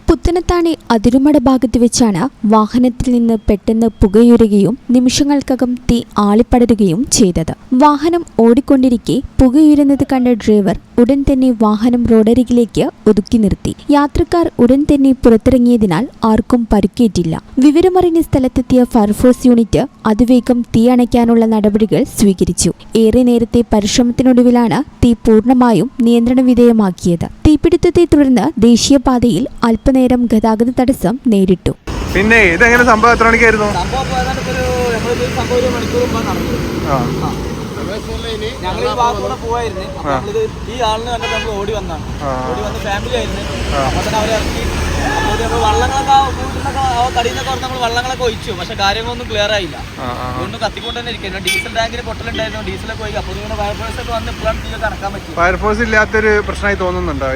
പുത്തനത്താണി അതിരുമട ഭാഗത്ത് വെച്ചാണ് വാഹനത്തിൽ നിന്ന് പെട്ടെന്ന് പുകയുരുകയും നിമിഷങ്ങൾക്കകം തീ ആളിപ്പടരുകയും ചെയ്തത്. വാഹനം ഓടിക്കൊണ്ടിരിക്കെ പുകയുരുന്നത് കണ്ട ഡ്രൈവർ ഉടൻ തന്നെ വാഹനം റോഡരികിലേക്ക് ഒതുക്കി നിർത്തി. യാത്രക്കാർ ഉടൻ തന്നെ പുറത്തിറങ്ങിയതിനാൽ ആർക്കും പരിക്കേറ്റില്ല. വിവരമറിഞ്ഞ സ്ഥലത്തെത്തിയ ഫയർഫോഴ്സ് യൂണിറ്റ് അതിവേഗം തീ അണയ്ക്കാനുള്ള നടപടികൾ സ്വീകരിച്ചു. ഏറെ നേരത്തെ പരിശ്രമത്തിനൊടുവിലാണ് തീ പൂർണ്ണമായും നിയന്ത്രണ വിധേയമാക്കിയത്. തീപിടുത്തത്തെ തുടർന്ന് ദേശീയപാതയിൽ അല്പനേരം ഗതാഗത തടസ്സം നേരിട്ടു. പിന്നെ ഇതെങ്ങനെ സംഭവം എത്ര മണിക്കായിരുന്നു? ഞങ്ങൾ ഈ ഭാഗത്തൂടെ പോവായിരുന്നു. ഈ ആളിന് കണ്ടിട്ട് നമ്മൾ ഓടി വന്ന് ഫാമിലി ആയിരുന്നു. അപ്പൊ തന്നെ അവരെ ഇറക്കി. അപ്പോൾ വള്ളങ്ങളൊക്കെ കടിയിലൊക്കെ നമ്മൾ വള്ളങ്ങളൊക്കെ ഒഴിച്ചു. പക്ഷെ കാര്യങ്ങളൊന്നും ക്ലിയർ ആയില്ല. അതുകൊണ്ട് കത്തിക്കൊണ്ട് തന്നെ ഇരിക്കുന്നു. ഡീസൽ ടാങ്കിന് പൊട്ടലുണ്ടായിരുന്നു. ഡീസലൊക്കെ ഒഴിക്കും. അപ്പോൾ ഇങ്ങനെ ഫയർഫോഴ്സ് ഒക്കെ വന്ന് ഇപ്പോഴാണ് തീ കണക്കാൻ പറ്റും. ഫയർഫോഴ്സ് ഇല്ലാത്തൊരു പ്രശ്നമായി തോന്നുന്നുണ്ടോ?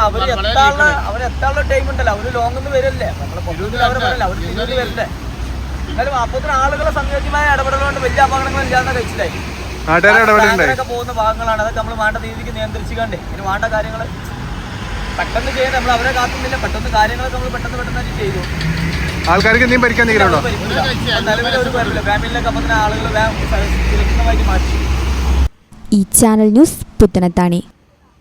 അവർ എത്താനുള്ള ടൈം ഉണ്ടല്ലോ. അവര് ലോങ്ങിന്ന് വരല്ലേ. നമ്മളെ പൊതുവിൽ അവർ പറയല്ല. അവർ തിരിഞ്ഞു വരണ്ടേ. എന്നാലും അപ്പോഴത്തെ ആളുകളെ സംയോജ്യമായ ഇടപെടലുകൊണ്ട് വലിയ അപകടങ്ങൾ ഇല്ലാതെ കഴിച്ചിട്ടായി. പോകുന്ന ഭാഗങ്ങളാണ്. അതൊക്കെ നമ്മൾ വേണ്ട രീതിക്ക് നിയന്ത്രിച്ചുകൊണ്ട് ഇതിന് വേണ്ട കാര്യങ്ങൾ പെട്ടെന്ന് ചെയ്യാൻ നമ്മൾ അവരെ കാത്തുന്നില്ല. പെട്ടെന്ന് കാര്യങ്ങളൊക്കെ നമ്മൾ പെട്ടെന്ന് ചെയ്തു. ആൾക്കാർക്ക് എന്തെങ്കിലും പരിക്കാൻ നിലവിൽ ഒരു കാര്യമില്ല. ഫാമിലിയിലൊക്കെ അപ്പം തന്നെ ആളുകൾ സുരക്ഷിതമായിട്ട് മാറ്റി. ഈ ചാനൽ ന്യൂസ് പുത്തനത്താണി.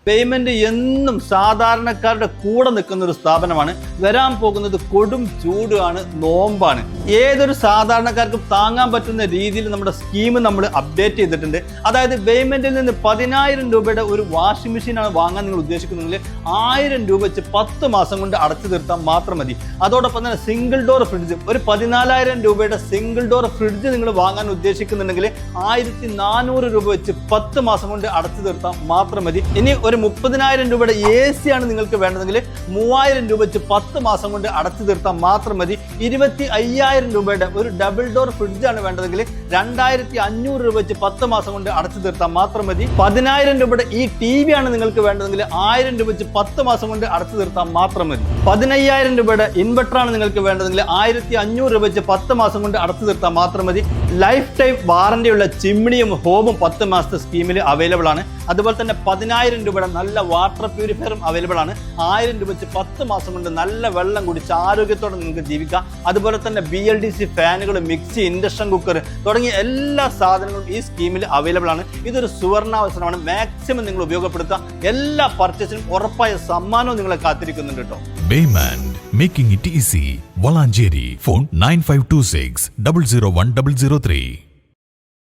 പേയ്മെന്റ് എന്നും സാധാരണക്കാരുടെ കൂടെ നിൽക്കുന്ന ഒരു സ്ഥാപനമാണ്. വരാൻ പോകുന്നത് കൊടും ചൂടാണ്, നോമ്പാണ്. ഏതൊരു സാധാരണക്കാർക്കും താങ്ങാൻ പറ്റുന്ന രീതിയിൽ നമ്മുടെ സ്കീം നമ്മൾ അപ്ഡേറ്റ് ചെയ്തിട്ടുണ്ട്. അതായത് പേയ്മെന്റിൽ നിന്ന് 10,000 രൂപയുടെ ഒരു വാഷിംഗ് മെഷീനാണ് വാങ്ങാൻ നിങ്ങൾ ഉദ്ദേശിക്കുന്നെങ്കിൽ 1000 രൂപ വെച്ച് 10 മാസം കൊണ്ട് അടച്ചു തീർത്താൽ മാത്രം മതി. അതോടൊപ്പം തന്നെ സിംഗിൾ ഡോർ ഫ്രിഡ്ജ്, ഒരു 14,000 രൂപയുടെ സിംഗിൾ ഡോർ ഫ്രിഡ്ജ് നിങ്ങൾ വാങ്ങാൻ ഉദ്ദേശിക്കുന്നുണ്ടെങ്കിൽ 1400 രൂപ വെച്ച് 10 മാസം കൊണ്ട് അടച്ചു തീർത്താൽ മാത്രം മതി. ഇനി ഒരു 30,000 രൂപയുടെ AC ആണ് നിങ്ങൾക്ക് വേണ്ടതെങ്കിൽ 3000 രൂപ വെച്ച് 10 മാസം കൊണ്ട് അടച്ചു തീർത്താൽ മാത്രം മതി. 25,000 രൂപയുടെ ഒരു ഡബിൾ ഡോർ ഫ്രിഡ്ജ് ആണ് വേണ്ടതെങ്കിൽ 2500 രൂപ വെച്ച് 10 മാസം കൊണ്ട് അടച്ചു തീർത്താൽ മാത്രം മതി. 10,000 രൂപയുടെ ഈ TV ആണ് നിങ്ങൾക്ക് വേണ്ടതെങ്കിൽ 1000 രൂപ വെച്ച് 10 മാസം കൊണ്ട് അടച്ചു തീർത്താൽ മാത്രം മതി. 15,000 രൂപയുടെ ഇൻവെർട്ടർ ആണ് നിങ്ങൾക്ക് വേണ്ടതെങ്കിൽ 1500 രൂപ വെച്ച് 10 മാസം കൊണ്ട് അടച്ചു തീർത്താൽ മാത്രം മതി. ലൈഫ് ടൈം വാറന്റിയുള്ള ചിമ്മിണിയും ഹോമും 10 മാസത്തെ സ്കീമിൽ അവൈലബിൾ ആണ്. അതുപോലെ തന്നെ 10,000 രൂപയുടെ നല്ല വാട്ടർ പ്യൂരിഫയറും അവൈലബിൾ ആണ്. 1000 രൂപ വെച്ച് 10 മാസം കൊണ്ട് നല്ല വെള്ളം കുടിച്ച് ആരോഗ്യത്തോടെ നിങ്ങൾക്ക് ജീവിക്കാം. അതുപോലെ തന്നെ BLDC ഫാനുകൾ, മിക്സി, ഇൻഡക്ഷൻ കുക്കർ തുടങ്ങിയ എല്ലാ സാധനങ്ങളും ഈ സ്കീമിൽ അവൈലബിൾ ആണ്. ഇതൊരു സുവർണാവസരമാണ്. മാക്സിമം നിങ്ങൾ ഉപയോഗപ്പെടുത്തുക. എല്ലാ പർച്ചേസിനും ഉറപ്പായ സമ്മാനവും നിങ്ങളെ കാത്തിരിക്കുന്നുണ്ട് കേട്ടോ. Baymand, making it easy. Valanjeri, phone 9526 001 003.